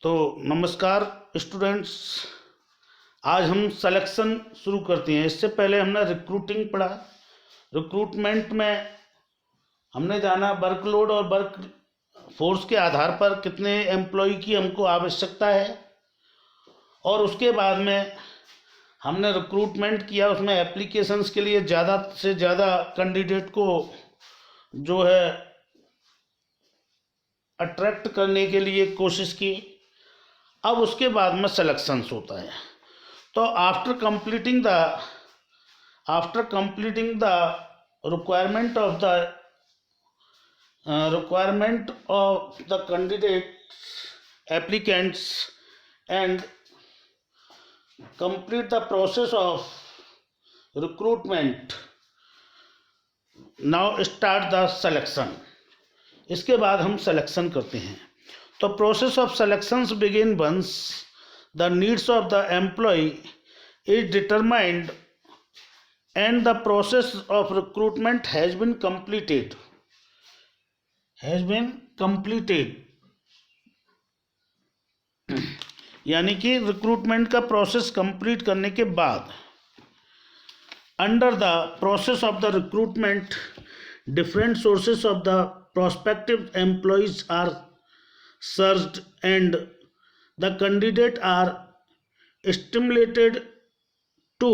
तो नमस्कार स्टूडेंट्स, आज हम सिलेक्शन शुरू करते हैं। इससे पहले हमने रिक्रूटिंग पढ़ा। रिक्रूटमेंट में हमने जाना वर्कलोड और वर्क फोर्स के आधार पर कितने एम्प्लॉय की हमको आवश्यकता है, और उसके बाद में हमने रिक्रूटमेंट किया। उसमें एप्लीकेशंस के लिए ज़्यादा से ज़्यादा कैंडिडेट को जो है अट्रैक्ट करने के लिए कोशिश की। अब उसके बाद में सिलेक्शंस होता है। तो after completing the requirement of the candidate applicants and complete the process of recruitment, now start the selection। इसके बाद हम सिलेक्शन करते हैं। तो process of selections begin once the needs of the employ is determined and the process of recruitment has been completed. यानी कि recruitment का process complete करने के बाद under the process of the recruitment different sources of the prospective employees are searched and the candidate are stimulated to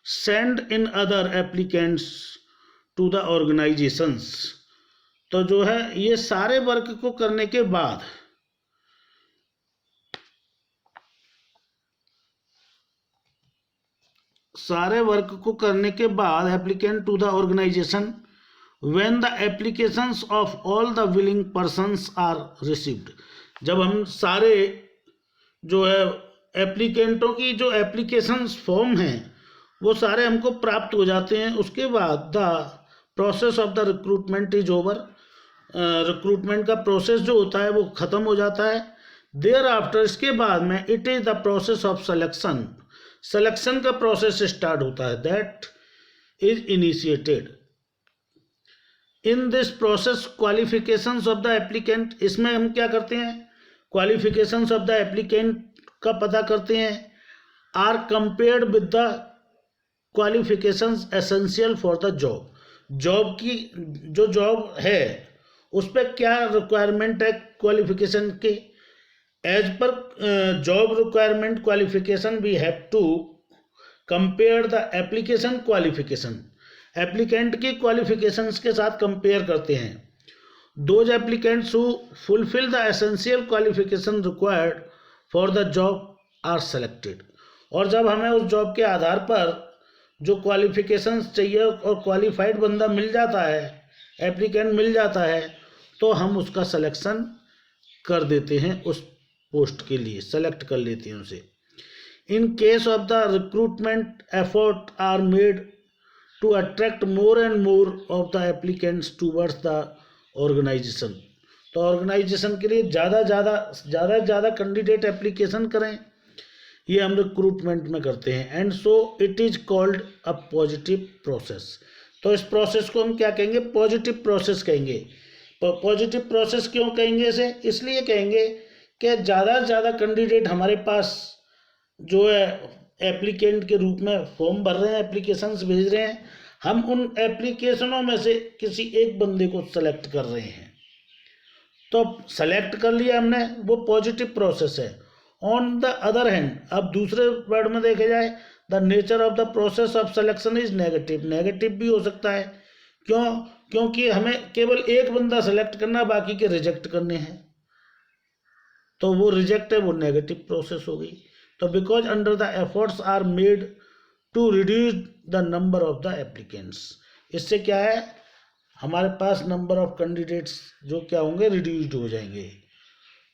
send in other applicants to the organizations। तो जो है ये सारे वर्क को करने के बाद applicant to the organisation when the applications of all the willing persons are received. जब हम सारे जो है एप्लीकेंटों की जो एप्लीकेशंस फॉर्म हैं वो सारे हमको प्राप्त हो जाते हैं, उसके बाद the process of the recruitment is over. Recruitment का प्रोसेस जो होता है वो ख़त्म हो जाता है। देयर आफ्टर, इसके बाद में it is the process of selection का प्रोसेस स्टार्ट होता है। That is initiated in this process qualifications of the applicant. इसमें हम क्या करते हैं, क्वालिफिकेशंस ऑफ द एप्लीकेंट का पता करते हैं। Are compared with the qualifications essential for the job की जो जॉब है उस पर क्या रिक्वायरमेंट है क्वालिफिकेशन की। As per job requirement qualification we have to compare the application qualification. Applicant की क्वालिफिकेशंस के साथ कंपेयर करते हैं। Those applicants who fulfil the essential qualification required for the job are selected. और जब हमें उस जॉब के आधार पर जो क्वालिफिकेशंस चाहिए और क्वालिफाइड बंदा मिल जाता है, एप्लीकेंट मिल जाता है, तो हम उसका सिलेक्शन कर देते हैं, उस पोस्ट के लिए सेलेक्ट कर लेते हैं उसे। In case of the recruitment effort are made to attract more and more of the applicants towards the organisation. तो ऑर्गेनाइजेशन के लिए ज़्यादा कैंडिडेट एप्लीकेशन करें, ये हम रिक्रूटमेंट में करते हैं। And so it is called a positive process. तो इस प्रोसेस को हम क्या कहेंगे, पॉजिटिव प्रोसेस कहेंगे। पॉजिटिव प्रोसेस क्यों कहेंगे इसे, इसलिए कहेंगे कि ज़्यादा से ज़्यादा कैंडिडेट हमारे पास जो है एप्लीकेंट के रूप में फॉर्म भर रहे हैं, एप्लीकेशंस भेज रहे हैं। हम उन एप्लीकेशनों में से किसी एक बंदे को सेलेक्ट कर रहे हैं। तो सेलेक्ट कर लिया हमने, वो पॉजिटिव प्रोसेस है। ऑन द अदर हैंड, अब दूसरे वर्ड में देखा जाए, the nature of the process of selection is negative भी हो सकता है। क्योंकि हमें केवल एक बंदा सेलेक्ट करना, बाकी के रिजेक्ट करने हैं, तो वो रिजेक्ट है, वो नेगेटिव प्रोसेस हो गई। तो because under the efforts are made to reduce the number of the applicants. इससे क्या है, हमारे पास नंबर ऑफ कैंडिडेट्स जो क्या होंगे, रिड्यूस्ड हो जाएंगे।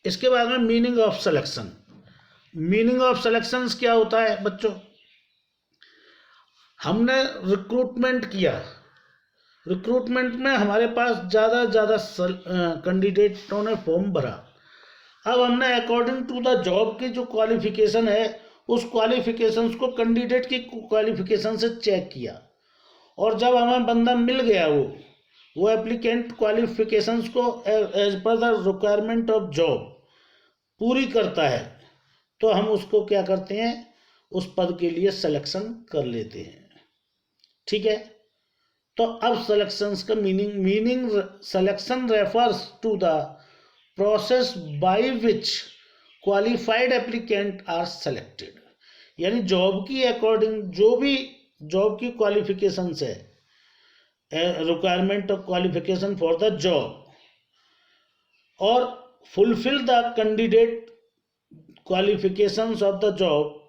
इसके बाद में meaning of selection. Meaning of selections क्या होता है बच्चों, हमने रिक्रूटमेंट किया, रिक्रूटमेंट में हमारे पास ज़्यादा कैंडिडेटों ने फॉर्म भरा। अब हमने अकॉर्डिंग टू द जॉब की जो क्वालिफिकेशन है उस क्वालिफिकेशंस को कैंडिडेट की क्वालिफिकेशन से चेक किया, और जब हमें बंदा मिल गया वो, वो एप्लीकेंट क्वालिफिकेशंस को as per the requirement of job पूरी करता है तो हम उसको क्या करते हैं, उस पद के लिए सिलेक्शन कर लेते हैं। ठीक है, तो अब सिलेक्शंस का meaning selection refers to the process by which qualified applicant are selected. यानी जॉब की अकॉर्डिंग जो भी जॉब की क्वालिफिकेशंस है, requirement of qualification for the job और fulfil the candidate qualifications of the job,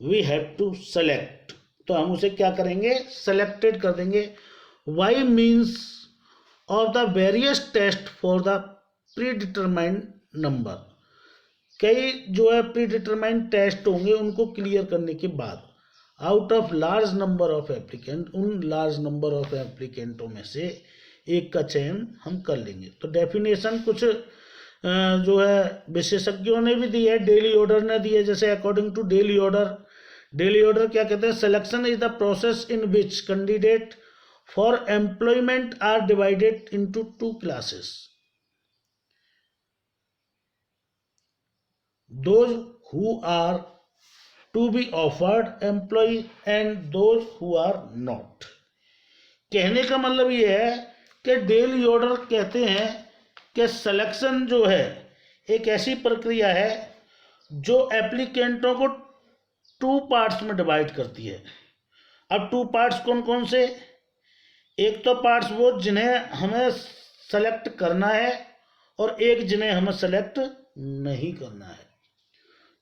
we have to select. तो हम उसे क्या करेंगे, सेलेक्टेड कर देंगे। By means of the various test for the predetermined number. कई जो है प्री डिटरमाइंड टेस्ट होंगे, उनको क्लियर करने के बाद out of large number of applicant, उन लार्ज नंबर ऑफ एप्लीकेंटों में से एक का चयन हम कर लेंगे। तो डेफिनेशन कुछ जो है विशेषज्ञों ने भी दी है, डेली ऑर्डर ने दी है। जैसे अकॉर्डिंग टू डेली ऑर्डर क्या कहते हैं, selection is the process in which candidate for employment are divided into 2 classes, those who are to be offered employee and those who are not। कहने का मतलब ये है कि डेली ऑर्डर कहते हैं कि सिलेक्शन जो है एक ऐसी प्रक्रिया है जो एप्लीकेंटों को 2 पार्ट्स में डिवाइड करती है। अब 2 पार्ट्स कौन कौन से, एक तो पार्ट्स वो जिन्हें हमें सेलेक्ट करना है और एक जिन्हें हमें सेलेक्ट नहीं करना है।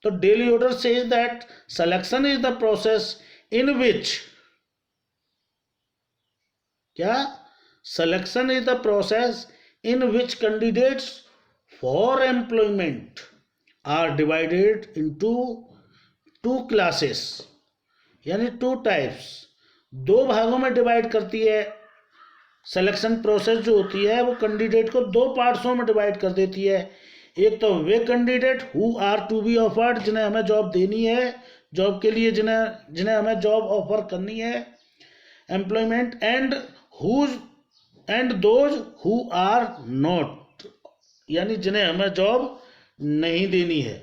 तो Dale Yoder says that selection is the process in which, क्या, selection is the process in which candidates for employment are divided into 2 classes, यानी 2 टाइप्स, 2 भागों में डिवाइड करती है। सिलेक्शन प्रोसेस जो होती है वो कैंडिडेट को 2 पार्ट्सों में डिवाइड कर देती है। एक तो वे candidate who are to be offered, जिन्हें हमें जॉब देनी है, जॉब के लिए जिन्हें हमें जॉब ऑफर करनी है, employment, and those who are not, यानी जिन्हें हमें जॉब नहीं देनी है।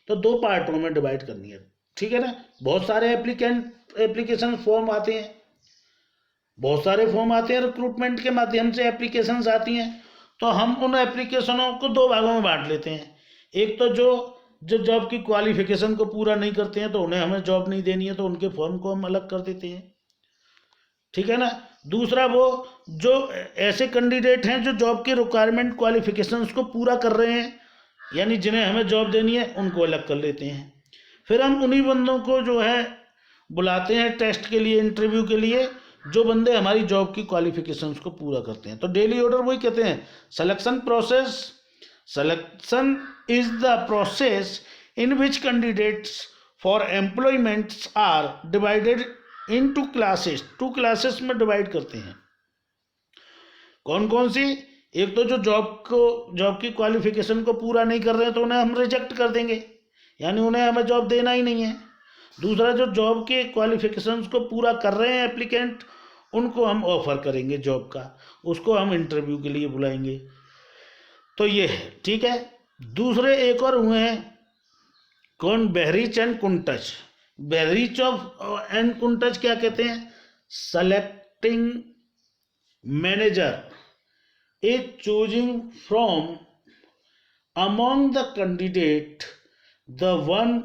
तो 2 पार्टों में डिवाइड करनी है। ठीक है ना, बहुत सारे एप्लीकेशन फॉर्म आते हैं, बहुत सारे फॉर्म आते हैं, रिक्रूटमेंट के माध्यम से एप्लीकेशंस आती हैं। तो हम उन एप्लीकेशनों को 2 भागों में बांट लेते हैं। एक तो जो जॉब की क्वालिफिकेशन को पूरा नहीं करते हैं तो उन्हें हमें जॉब नहीं देनी है, तो उनके फॉर्म को हम अलग कर देते हैं। ठीक है ना, दूसरा वो जो ऐसे कैंडिडेट हैं जो जॉब के रिक्वायरमेंट क्वालिफिकेशंस को पूरा कर रहे हैं, यानी जिन्हें हमें जॉब देनी है, उनको अलग कर लेते हैं। फिर हम उन्हीं बंदों को जो है बुलाते हैं टेस्ट के लिए, इंटरव्यू के लिए, जो बंदे हमारी जॉब की क्वालिफिकेशंस को पूरा करते हैं। तो डेली ऑर्डर वही कहते हैं, selection is the process in which candidates for employments are divided in 2 classes, 2 classes में डिवाइड करते हैं। कौन कौन सी, एक तो जो जॉब की क्वालिफिकेशन को पूरा नहीं कर रहे हैं तो उन्हें हम रिजेक्ट कर देंगे, यानी उन्हें हमें जॉब देना ही नहीं है। दूसरा, जो जॉब के क्वालिफिकेशंस को पूरा कर रहे हैं एप्लीकेंट, उनको हम ऑफर करेंगे जॉब का, उसको हम इंटरव्यू के लिए बुलाएंगे। तो ये है, ठीक है। दूसरे एक और हुए हैं, कौन, बहरीच एंड कुंटच। बहरीच एंड कुंटच क्या कहते हैं, selecting manager is choosing from among the candidate the one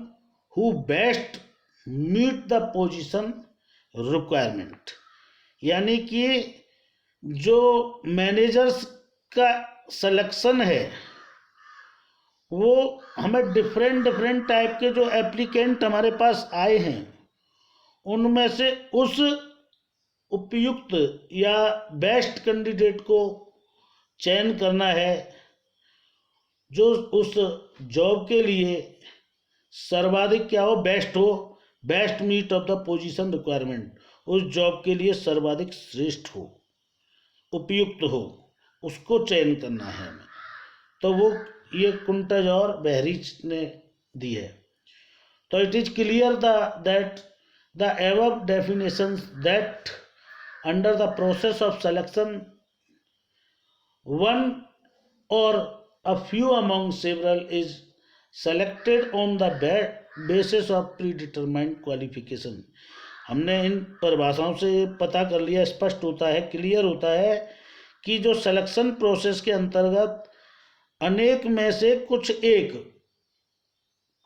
who best meet the position requirement. यानी कि जो मैनेजर्स का सिलेक्शन है वो हमें डिफरेंट टाइप के जो एप्लीकेंट हमारे पास आए हैं उनमें से उस उपयुक्त या बेस्ट कैंडिडेट को चयन करना है जो उस जॉब के लिए सर्वाधिक क्या हो, best meet of the position requirement, उस जॉब के लिए सर्वाधिक श्रेष्ठ हो, उपयुक्त हो, उसको चयन करना है हमें। तो वो ये कुंटज और बहरीच ने दी है। तो it is clear that the above definitions that under the process of selection one और a few among several is selected on the basis of predetermined qualification। हमने इन परिभाषाओं से पता कर लिया, स्पष्ट होता है, क्लियर होता है कि जो सिलेक्शन प्रोसेस के अंतर्गत अनेक में से कुछ एक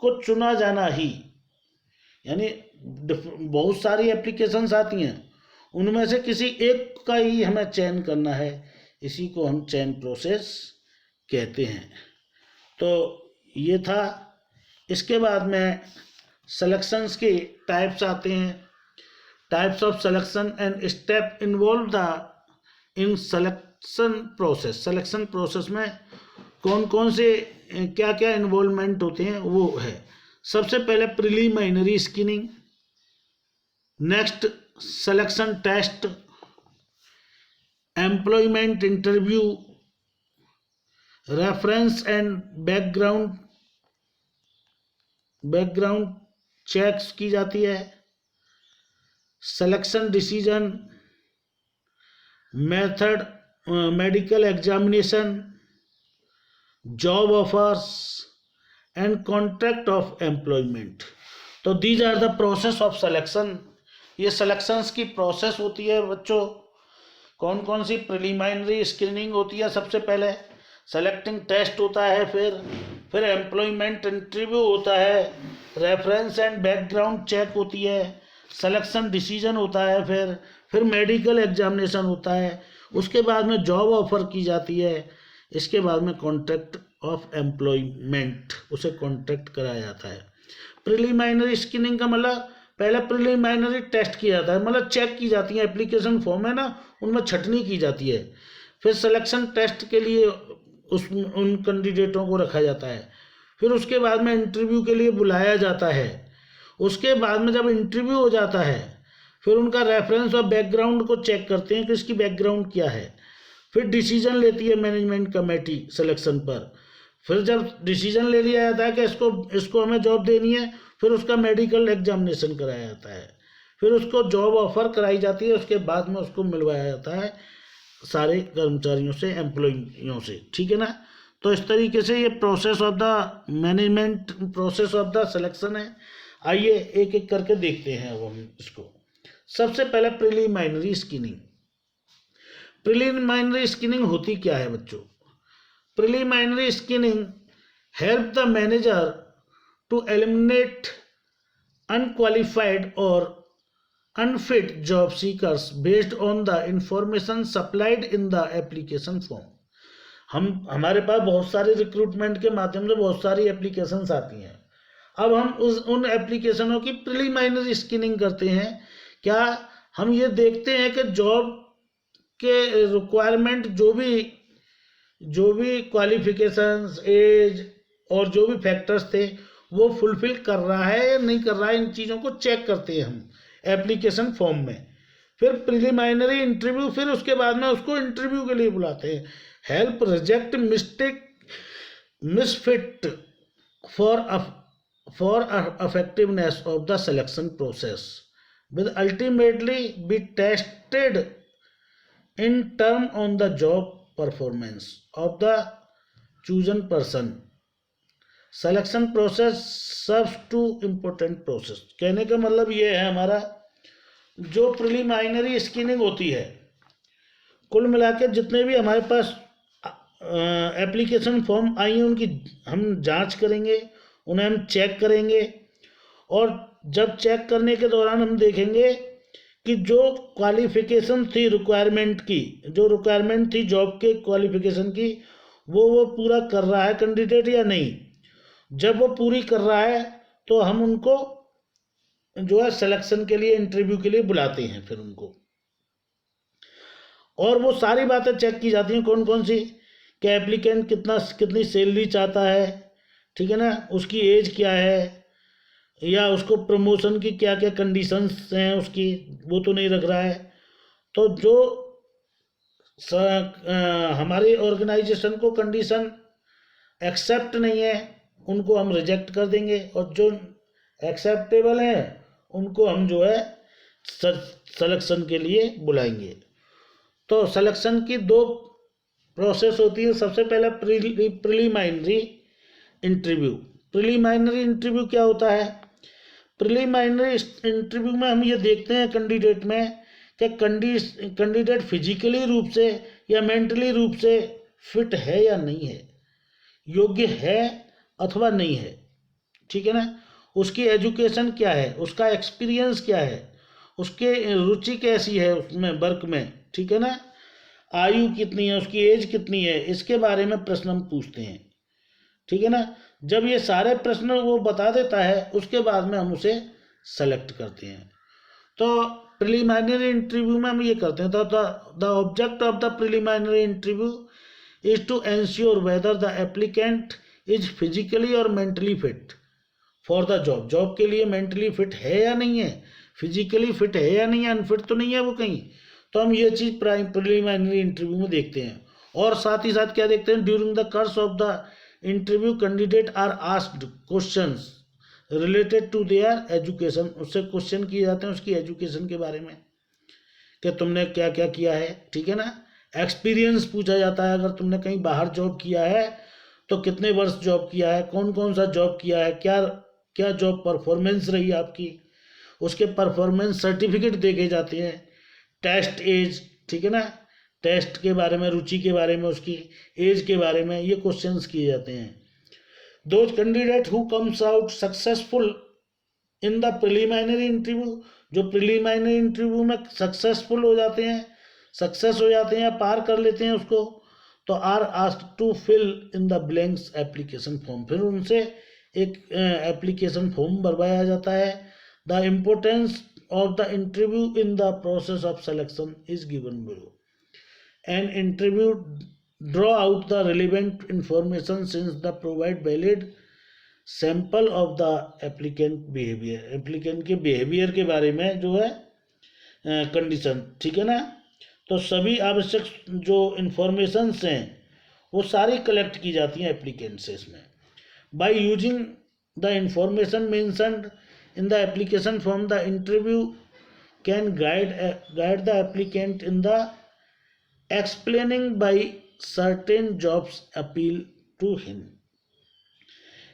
को चुना जाना ही, यानी बहुत सारी एप्लीकेशंस आती हैं, उनमें से किसी एक का ही हमें चयन करना है, इसी को हम चयन प्रोसेस कहते हैं। तो ये था। इसके बाद में सिलेक्शंस के टाइप्स आते हैं। Types of selection and step involve the in selection process. Selection process में कौन कौन से क्या क्या इन्वॉल्वमेंट होते हैं वो है। सबसे पहले preliminary screening, next selection test, employment interview, reference and background checks की जाती है, selection decision, method, medical examination, job offers and contract of employment. तो these are the process of selection. ये सिलेक्शंस की प्रोसेस होती है बच्चों। कौन कौन सी? प्रिलिमिनरी स्क्रीनिंग होती है सबसे पहले, सेलेक्टिंग टेस्ट होता है, फिर एम्प्लॉयमेंट इंटरव्यू होता है, रेफरेंस एंड बैकग्राउंड चेक होती है, सिलेक्शन डिसीजन होता है, फिर मेडिकल एग्जामिनेशन होता है, उसके बाद में जॉब ऑफर की जाती है, इसके बाद में कॉन्ट्रैक्ट ऑफ एम्प्लॉयमेंट, उसे कॉन्ट्रैक्ट कराया जाता है। प्रिलिमिनरी स्क्रीनिंग का मतलब पहले प्रिलिमिनरी टेस्ट किया जाता है, मतलब चेक की जाती है, एप्लीकेशन फॉर्म है ना, उनमें छटनी की जाती है। फिर सिलेक्शन टेस्ट के लिए उन कैंडिडेटों को रखा जाता है, फिर उसके बाद में इंटरव्यू के लिए बुलाया जाता है। उसके बाद में जब इंटरव्यू हो जाता है, फिर उनका रेफरेंस और बैकग्राउंड को चेक करते हैं कि इसकी बैकग्राउंड क्या है। फिर डिसीजन लेती है मैनेजमेंट कमेटी सिलेक्शन पर। फिर जब डिसीजन ले लिया जाता है कि इसको हमें जॉब देनी है, फिर उसका मेडिकल एग्जामिनेशन कराया जाता है, फिर उसको जॉब ऑफर कराई जाती है, उसके बाद में उसको मिलवाया जाता है सारे कर्मचारियों से, एम्प्लॉइयों से। ठीक है ना। तो इस तरीके से ये process of the management, process of the selection है। आइए एक एक करके देखते हैं अब हम इसको। सबसे पहले प्रिलिमिनरी स्क्रीनिंग। प्रिलिमिनरी स्क्रीनिंग होती क्या है बच्चों? Preliminary screening help the manager to eliminate unqualified or unfit job seekers based on the information supplied in the application form। हमारे पास बहुत सारे रिक्रूटमेंट के माध्यम से बहुत सारी एप्लीकेशंस आती हैं। अब हम उन एप्लीकेशनों की प्रिलिमिनरी स्क्रीनिंग करते हैं। क्या हम ये देखते हैं कि जॉब के रिक्वायरमेंट जो भी क्वालिफिकेशंस, एज और जो भी फैक्टर्स थे वो फुलफिल कर रहा है या नहीं कर रहा है, इन चीज़ों को चेक करते हैं हम एप्लीकेशन फॉर्म में। फिर प्रिलिमिनरी इंटरव्यू, फिर उसके बाद में उसको इंटरव्यू के लिए बुलाते हैं। Help reject misfit for effectiveness of the selection process will ultimately be tested in term on the job performance of the chosen person। Selection process serves two important process. कहने का मतलब ये है हमारा, जो प्रिलिमिनरी स्क्रीनिंग होती है, कुल मिला के जितने भी हमारे पास एप्लीकेशन फॉर्म आई हैं उनकी हम जांच करेंगे, उन्हें हम चेक करेंगे, और जब चेक करने के दौरान हम देखेंगे कि जो क्वालिफिकेशन थी रिक्वायरमेंट की, जो रिक्वायरमेंट थी जॉब के क्वालिफिकेशन की, वो पूरा कर रहा है कैंडिडेट या नहीं। जब वो पूरी कर रहा है तो हम उनको जो है सिलेक्शन के लिए, इंटरव्यू के लिए बुलाते हैं फिर उनको, और वो सारी बातें चेक की जाती हैं। कौन कौन सी? कि एप्लीकेंट कितनी सैलरी चाहता है, ठीक है ना, उसकी एज क्या है, या उसको प्रमोशन की क्या क्या कंडीशंस हैं उसकी, वो तो नहीं रख रहा है। तो जो हमारी ऑर्गेनाइजेशन को कंडीशन एक्सेप्ट नहीं है उनको हम रिजेक्ट कर देंगे, और जो एक्सेप्टेबल हैं उनको हम जो है सिलेक्शन के लिए बुलाएंगे। तो सिलेक्शन की दो प्रोसेस होती है सबसे पहले प्रिलिमिनरी इंटरव्यू। प्रिलिमिनरी इंटरव्यू क्या होता है? प्रिलिमिनरी इंटरव्यू में हम ये देखते हैं कैंडिडेट में कि कैंडिडेट फिजिकली रूप से या मेंटली रूप से फिट है या नहीं है, योग्य है अथवा नहीं है, ठीक है ना। उसकी एजुकेशन क्या है, उसका एक्सपीरियंस क्या है, उसके रुचि कैसी है उसमें वर्क में, ठीक है ना, आयु कितनी है, उसकी एज कितनी है, इसके बारे में प्रश्न हम पूछते हैं, ठीक है ना। जब ये सारे प्रश्न वो बता देता है उसके बाद में हम उसे सेलेक्ट करते हैं। तो प्रिलिमिनरी इंटरव्यू में हम ये करते हैं, तो the object of the preliminary interview is to ensure whether the applicant is physically और mentally fit for the job. Job के लिए मेंटली फिट है या नहीं है, फिजिकली फिट है या नहीं है, अनफिट तो नहीं है वो कहीं। तो हम ये चीज़ प्रिलिमिनरी इंटरव्यू में देखते हैं। और साथ ही साथ क्या देखते हैं, during the course of the interview candidate are asked questions related to their education. उससे क्वेश्चन किए जाते हैं उसकी एजुकेशन के बारे में कि तुमने क्या क्या किया है, ठीक है ना। एक्सपीरियंस पूछा जाता है, अगर तुमने कहीं बाहर जॉब किया है तो कितने वर्ष जॉब किया है, कौन कौन सा जॉब किया है, क्या क्या जॉब परफॉर्मेंस रही आपकी, उसके परफॉर्मेंस सर्टिफिकेट देखे जाते हैं। टेस्ट एज, ठीक है ना, टेस्ट के बारे में, रुचि के बारे में, उसकी एज के बारे में ये क्वेश्चंस किए जाते हैं। Those candidate who comes out successful in the preliminary interview, जो प्रिलिमिनरी इंटरव्यू में सक्सेसफुल हो जाते हैं, सक्सेस हो जाते हैं, पार कर लेते हैं उसको, तो are asked to fill in the blanks application form. फिर उनसे एक एप्लीकेशन फॉर्म भरवाया जाता है। The importance of the interview in the process of selection is given below. An interview draw out the relevant information since the provide valid sample of the applicant behavior. applicant के behavior के बारे में जो है condition, ठीक है ना। तो सभी आवश्यक जो इंफॉर्मेशंस हैं वो सारी कलेक्ट की जाती हैं एप्लीकेंट से इसमें। by using the information mentioned in the application form, the interview can guide the applicant in the explaining by certain jobs appeal to him.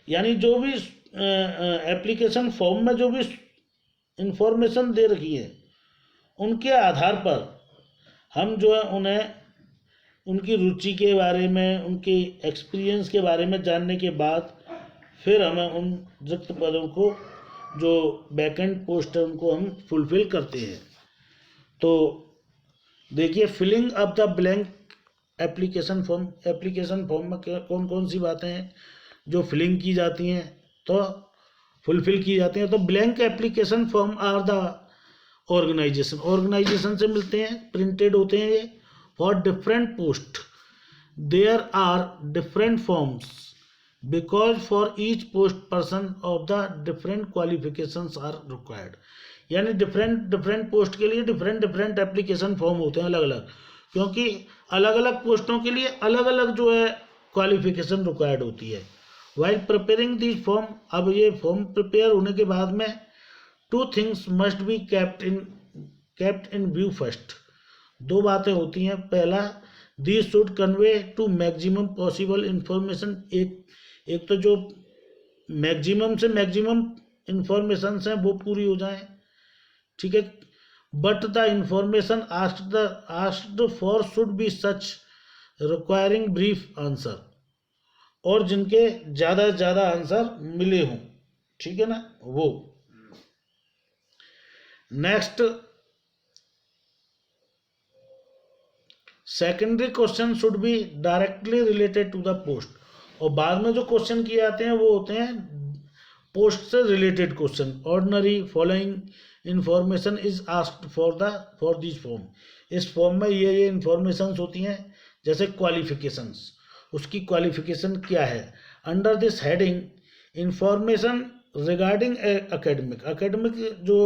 यानी जो भी एप्लीकेशन फॉर्म में जो भी इंफॉर्मेशन दे रखी है उनके आधार पर हम जो है उन्हें उनकी रुचि के बारे में, उनके एक्सपीरियंस के बारे में जानने के बाद फिर हमें उन रिक्त पदों को, जो वैकेंट पोस्ट है, उनको हम फुलफिल करते हैं। तो देखिए, filling up the blank application form. Application form में कौन कौन सी बातें हैं जो फिलिंग की जाती हैं, तो फुलफिल की जाती हैं। तो blank application form are the organisation से मिलते हैं, प्रिंटेड होते हैं ये। For different post there are different forms because for each post person of the different qualifications are required. यानी डिफरेंट पोस्ट के लिए डिफरेंट एप्लीकेशन फॉर्म होते हैं अलग अलग, क्योंकि अलग अलग पोस्टों के लिए अलग अलग जो है क्वालिफिकेशन रिक्वायर्ड होती है। वाइल प्रिपेयरिंग दिस फॉर्म, अब ये फॉर्म प्रिपेयर होने के बाद में two things must be kept in view first. दो बातें होती हैं। पहला, this should convey to maximum possible information. एक तो जो मैक्सिमम से मैक्सिमम इंफॉर्मेशन हैं वो पूरी हो जाएं, ठीक है। But the information asked for should be such requiring brief answer, और जिनके ज़्यादा से ज़्यादा आंसर मिले हों, ठीक है ना वो। Next, secondary question should be directly related to the post. और बाद में जो क्वेश्चन किए जाते हैं वो होते हैं पोस्ट से related question. Ordinary following information is asked for this form. इस फॉर्म में ये इंफॉर्मेशंस होती हैं, जैसे क्वालिफिकेशंस, उसकी क्वालिफिकेशन क्या है। Under this heading information regarding academic जो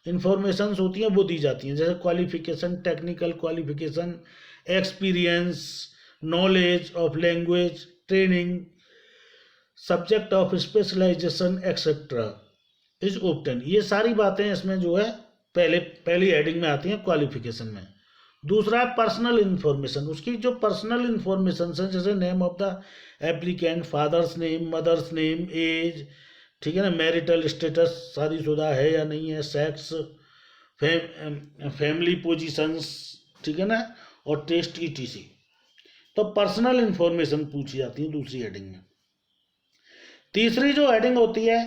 इंफॉर्मेशंस होती हैं वो दी जाती हैं, जैसे qualification, technical qualification, experience, knowledge of language, training, subject of specialisation etcetera is obtain. ये सारी बातें इसमें जो है पहली हेडिंग में आती हैं क्वालिफिकेशन में। दूसरा है पर्सनल इन्फॉर्मेशन, उसकी जो पर्सनल इन्फॉर्मेशन है जैसे name of the applicant, father's name, mother's name, age, ठीक है ना, मैरिटल स्टेटस, शादीशुदा है या नहीं है, सेक्स, फैमिली पोजीशंस, ठीक है ना, और टेस्ट ETC। तो पर्सनल इन्फॉर्मेशन पूछी जाती है दूसरी हेडिंग में। तीसरी जो हेडिंग होती है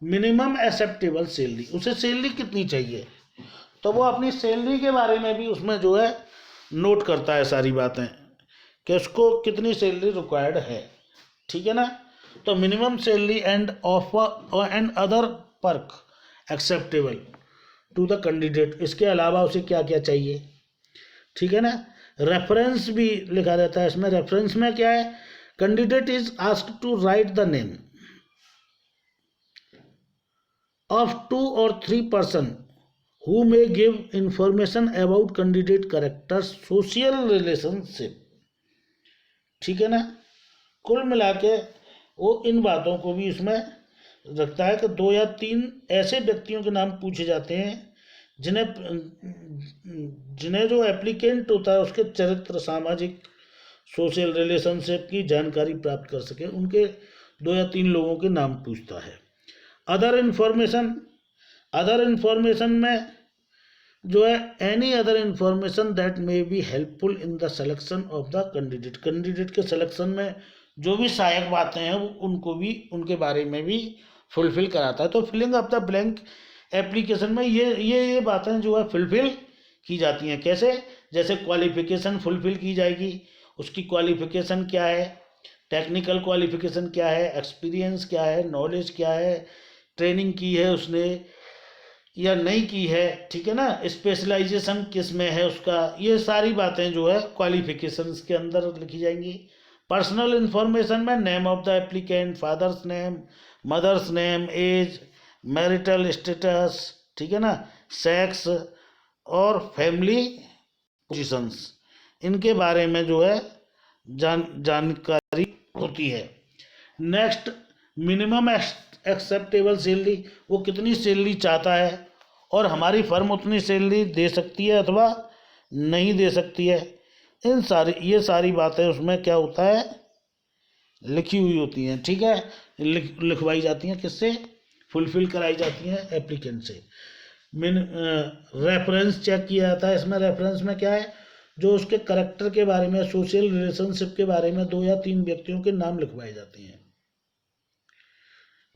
मिनिमम एक्सेप्टेबल सैलरी, उसे सैलरी कितनी चाहिए, तो वो अपनी सैलरी के बारे में भी उसमें जो है नोट करता है सारी बातें कि उसको कितनी सैलरी रिक्वायर्ड है, ठीक है ना। तो minimum salary and offer and other perk acceptable to the candidate, इसके अलावा उसे क्या क्या चाहिए, ठीक है ना। रेफरेंस भी लिखा रहता है इसमें। रेफरेंस में क्या है, candidate is asked to write the name of 2 or 3 person who may give information about candidate character, social relationship, ठीक है ना। कुल मिला के वो इन बातों को भी इसमें रखता है कि 2 या 3 ऐसे व्यक्तियों के नाम पूछे जाते हैं जिन्हें जो एप्लीकेंट होता है उसके चरित्र, सामाजिक, सोशल रिलेशनशिप की जानकारी प्राप्त कर सके, उनके 2 या 3 लोगों के नाम पूछता है। अदर इन्फॉर्मेशन में जो है any other information that may be helpful in the selection of the candidate, candidate के सिलेक्शन में जो भी सहायक बातें हैं उनको भी, उनके बारे में भी फुलफिल कराता है। तो filling of the blank application में ये बातें जो है फुलफिल की जाती हैं। कैसे, जैसे क्वालिफिकेशन फुलफिल की जाएगी, उसकी क्वालिफिकेशन क्या है, टेक्निकल क्वालिफिकेशन क्या है, एक्सपीरियंस क्या है, नॉलेज क्या है, ट्रेनिंग की है उसने या नहीं की है, ठीक है ना, स्पेशलाइजेशन किस में है उसका, ये सारी बातें जो है क्वालिफिकेशंस के अंदर लिखी जाएंगी। पर्सनल इन्फॉर्मेशन में name of the applicant, father's name, mother's name, age, marital status, ठीक है ना, सेक्स और फैमिली पोजीशंस, इनके बारे में जो है जानकारी होती है। नेक्स्ट, मिनिमम एक्सेप्टेबल सैलरी, वो कितनी सैलरी चाहता है और हमारी फर्म उतनी सैलरी दे सकती है अथवा नहीं दे सकती है, ये सारी बातें उसमें क्या होता है लिखी हुई होती हैं, ठीक है, लिखवाई जाती हैं, किससे, फुलफिल कराई जाती हैं एप्लीकेंट से। रेफरेंस चेक किया जाता है इसमें। रेफरेंस में क्या है, जो उसके करैक्टर के बारे में, सोशल रिलेशनशिप के बारे में 2 या 3 व्यक्तियों के नाम लिखवाए जाते हैं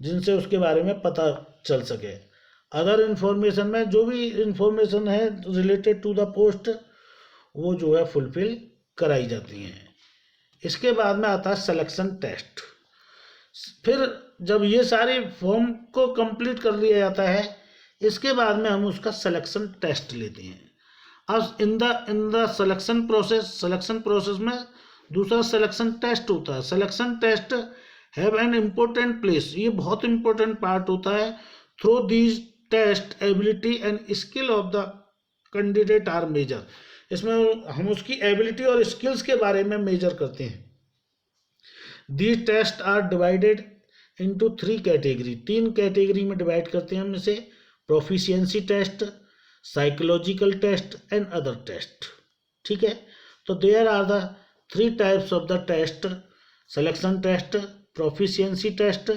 जिनसे उसके बारे में पता चल सके। अदर इन्फॉर्मेशन में जो भी इन्फॉर्मेशन है रिलेटेड टू द पोस्ट वो जो है फुलफिल कराई जाती हैं। इसके बाद में आता है सिलेक्शन टेस्ट। फिर जब ये सारे फॉर्म को कंप्लीट कर लिया जाता है, इसके बाद में हम उसका सिलेक्शन टेस्ट लेते हैं। अब इन द सिलेक्शन प्रोसेस में दूसरा सिलेक्शन टेस्ट होता है। Selection test have an important place, ये बहुत इंपॉर्टेंट पार्ट होता है। Through these test ability and skill of the candidate are measure, इसमें हम उसकी एबिलिटी और स्किल्स के बारे में मेजर करते हैं। These test are divided into 3 category, 3 category में डिवाइड करते हैं हम इसे। Proficiency test, psychological test and other test, ठीक है। तो there are the 3 types of the test, selection test, proficiency test,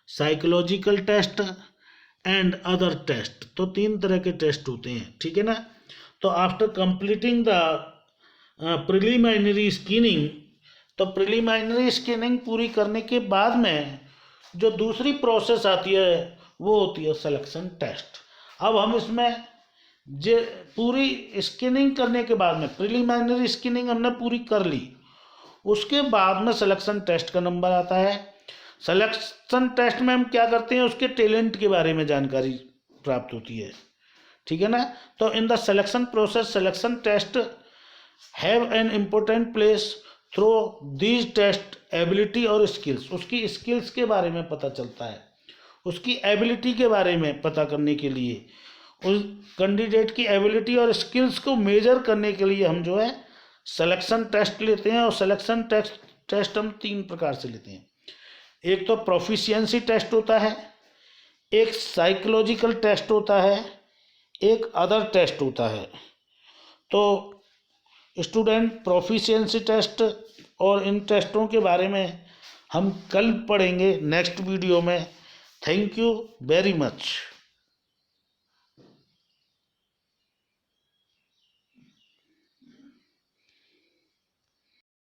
psychological test and other test. तो 3 तरह के टेस्ट होते हैं, ठीक है ना। तो after completing the preliminary screening, तो प्रिलिमिनरी स्क्रीनिंग पूरी करने के बाद में जो दूसरी प्रोसेस आती है वो होती है सिलेक्शन टेस्ट। अब हम इसमें जो पूरी स्क्रीनिंग करने के बाद में, प्रिलिमिनरी स्क्रीनिंग हमने पूरी कर ली, उसके बाद में सिलेक्शन टेस्ट का नंबर आता है। सिलेक्शन टेस्ट में हम क्या करते हैं, उसके टैलेंट के बारे में जानकारी प्राप्त होती है, ठीक है ना। तो in the selection process selection test have an important place. Through these test ability और स्किल्स, उसकी स्किल्स के बारे में पता चलता है, उसकी एबिलिटी के बारे में पता करने के लिए, उस कैंडिडेट की एबिलिटी और स्किल्स को मेजर करने के लिए हम जो है सिलेक्शन टेस्ट लेते हैं। और सिलेक्शन टेस्ट हम 3 प्रकार से लेते हैं। एक तो प्रोफिशिएंसी टेस्ट होता है, एक साइकोलॉजिकल टेस्ट होता है, एक अदर टेस्ट होता है। तो स्टूडेंट प्रोफिशिएंसी टेस्ट और इन टेस्टों के बारे में हम कल पढ़ेंगे नेक्स्ट वीडियो में। Thank you very much.